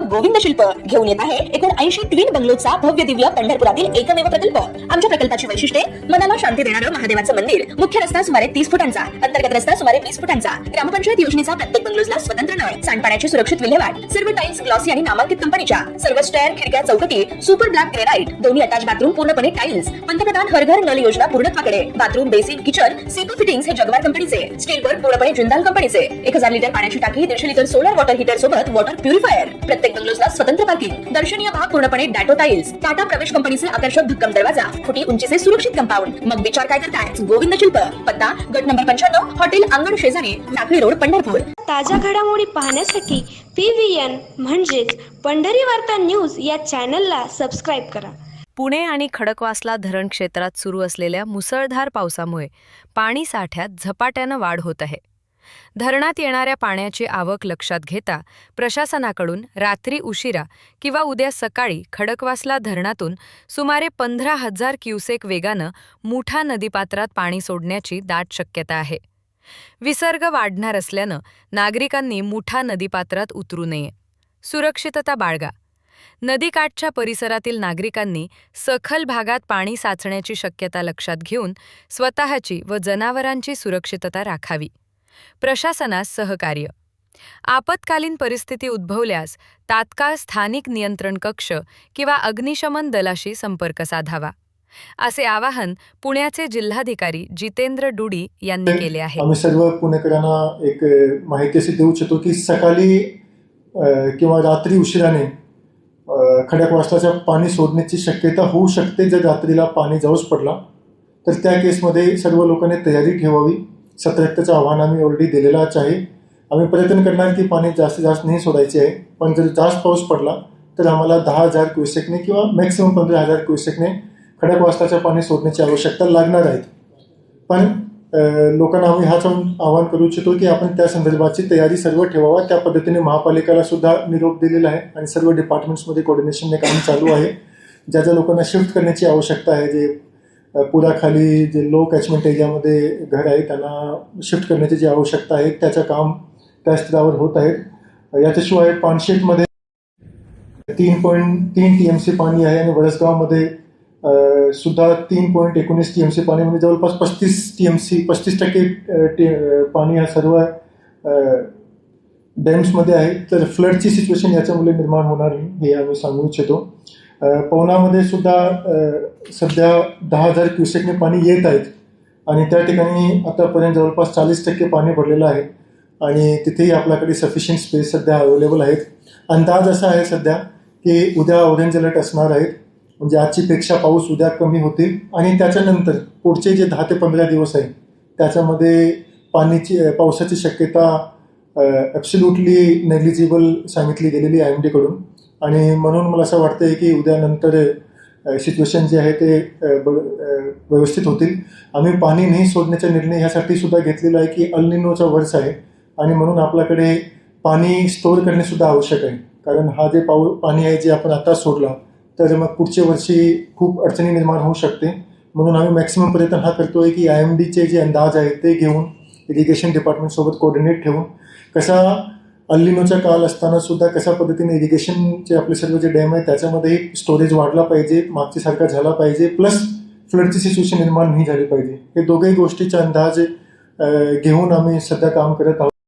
गोविंद शिल्प घेऊन येत आहे एकूण 80 ट्विन बंगलोचा भव्य दिव्य पंढरपुरातील एकमेव प्रकल्प। आमच्या प्रकल्पाची वैशिष्ट्ये मनाला शांती देणारं महादेवाचं मंदिर, मुख्य रस्ता सुमारे 30 फुटांचा, अंतर्गत रस्ता सुमारे 20 फुटांचा, ग्रामपंचायत योजनेचा प्रत्येक बंगलोजला स्वतंत्र नळ, सांडपाण्याची सुरक्षित विल्हेवाट, सर्व टाइल्स ग्लॉसी आणि नामांकित कंपनीच्या, सर्व स्टेअर, खिडक्या, चौकटी सुपर ब्लॅक ग्रेनाइट, दोन्ही अटॅच बाथरूम पूर्णपणे टाइल्स, पंतप्रधान हर घर नल योजना पूर्णत्वाकडे, bathroom, basin, kitchen, CP fittings हे जगवार कंपनीचे, स्टील वर्क पूर्णपणे जिंदाल कंपनीचे, 1000 लिटर पाण्याची टाकी, 150 लिटर सोलर वॉटर हीटर सोबत वॉटर प्युरिफायर, प्रत्येक बंगलोजला स्वतंत्र पार्किंग, दर्शनीय भाग पूर्णपणे डॅटो टाइल्स, टाटा प्रवेश कंपनीचे आकर्षक भक्कम दरवाजा, फुटी उंचीचे सुरक्षित कंपाऊंड। मग विचार काय करताय? गोविंद शिल्प, पत्ता गट नंबर 95, हॉटेल अंगण शेजारी, टाकळी रोड, पंढरपूर। ताज्या घडामोडी पाहण्यासाठी PVN म्हणजेच पंढरी वार्ता न्यूज या चॅनलला सबस्क्राईब करा। पुणे आणि खडकवासला धरण क्षेत्रात सुरू असलेल्या मुसळधार पावसामुळे पाणी साठ्यात झपाट्यानं वाढ होत आहे। धरणात येणाऱ्या पाण्याची आवक लक्षात घेता प्रशासनाकडून रात्री उशिरा किंवा उद्या सकाळी खडकवासला धरणातून सुमारे 15,000 क्युसेक वेगानं मुठा नदीपात्रात पाणी सोडण्याची दाट शक्यता आहे। विसर्ग वाढणार असल्यानं नागरिकांनी मुठा नदीपात्रात उतरू नये, सुरक्षितता बाळगा। नदीकाठच्या परिसरातील नागरिकांनी सखल भागात पाणी साचण्याची शक्यता लक्षात घेऊन स्वतःची व जनावरांची सुरक्षितता राखावी। प्रशासनास सहकार्य, आपत्कालीन परिस्थिती उद्भवल्यास तात्काळ स्थानिक नियंत्रण कक्ष किंवा अग्निशमन दलाशी संपर्क साधावा, असे आवाहन पुण्याचे जिल्हाधिकारी जितेंद्र डुडी यांनी केले आहे। आम्ही सर्व पुणेकरांना एक माहिती अशी देऊ इच्छितो की सकाळी किंवा रात्री उशिराने खडकवासल्याच्या पाणी सोडण्याची शक्यता होऊ शकते। जर रात्रीला पाणी जाऊस पडला तर त्या केसमध्ये सर्व लोकांनी तयारी ठेवावी। सतर्कतेचं आव्हान आम्ही ऑलरेडी दिलेलाच आहे। आम्ही प्रयत्न करणार की पाणी जास्तीत जास्त नाही सोडायचे आहे, पण जर जास्त पाऊस पडला तर आम्हाला 10,000 क्युसेकने किंवा मॅक्सिमम 15,000 क्युसेकने खडकवासल्याचं पाणी सोडण्याची आवश्यकता लागणार आहे। पण लोकांना आम्ही हाच आवाहन करू इच्छितो की आपण त्या संदर्भाची तयारी सर्व ठेवावा। त्या पद्धतीने महापालिकेला सुद्धा निरोप दिलेला आहे आणि सर्व डिपार्टमेंट्समध्ये कोऑर्डिनेशनने काम चालू आहे। ज्या ज्या लोकांना शिफ्ट करण्याची आवश्यकता आहे, जे पुराखाली जे लो कॅचमेंट एरियामध्ये घर आहे त्यांना शिफ्ट करण्याची जी आवश्यकता आहे त्याचं काम त्या स्तरावर होत आहे। याच्याशिवाय पानशेतमध्ये 3.3 TMC पाणी आहे आणि वडसगावमध्ये सुद्धा 3.19 TMC पाणी, म्हणजे जवळपास 35% पाणी ह्या सर्व डॅम्समध्ये आहे। तर फ्लडची सिच्युएशन याच्यामुळे निर्माण होणार नाही हे आम्ही सांगू इच्छितो। पवनामध्ये सुद्धा सध्या 10,000 क्युसेकने पाणी येत आहेत आणि त्या ठिकाणी आतापर्यंत जवळपास 40% पाणी भरलेलं आहे आणि तिथेही आपल्याकडे सफिशियंट स्पेस सध्या अवेलेबल आहेत। अंदाज असा आहे सध्या की उद्या ऑरेंज अलर्ट असणार आहेत, म्हणजे आजची पेक्षा पाऊस उद्या कमी होतील आणि त्याच्यानंतर पुढचे जे 10 ते 15 दिवस आहे त्याच्यामध्ये पावसाची शक्यता ॲब्सोल्युटली नेग्लिजिबल सांगितली गेलेली आहे IMD कडून। आणि म्हणून मला असं वाटतंय की उद्यानंतर सिच्युएशन जे आहे ते व्यवस्थित होतील। आम्ही पाणी नाही सोडण्याचा निर्णय ह्यासाठी सुद्धा घेतलेला आहे की अल निनोचा वर्ष आहे आणि म्हणून आपल्याकडे पाणी स्टोअर करणे सुद्धा आवश्यक आहे, कारण हा जे पाणी आहे जे आपण आता सोडला तर मग पुढच्या वर्षी खूप अडचणी निर्माण होऊ शकते। म्हणून आम्ही मॅक्सिमम प्रयत्न हा करतोय की IMDचे जे अंदाज आहेत ते घेऊन इरिगेशन डिपार्टमेंटसोबत कोऑर्डिनेट ठेवून कसा अल निनोचा काल असताना सुद्धा कशा पद्धतीने इरिगेशनचे आपले सर्व जे डॅम आहे त्याच्यामध्ये स्टोरेज वाढला पाहिजे, मागच्यासारखा झाला पाहिजे, प्लस फ्लडची सिच्युएशन निर्माण नाही झाली पाहिजे। हे दोघेही गोष्टीचा अंदाज घेऊन आम्ही सध्या काम करत आहोत।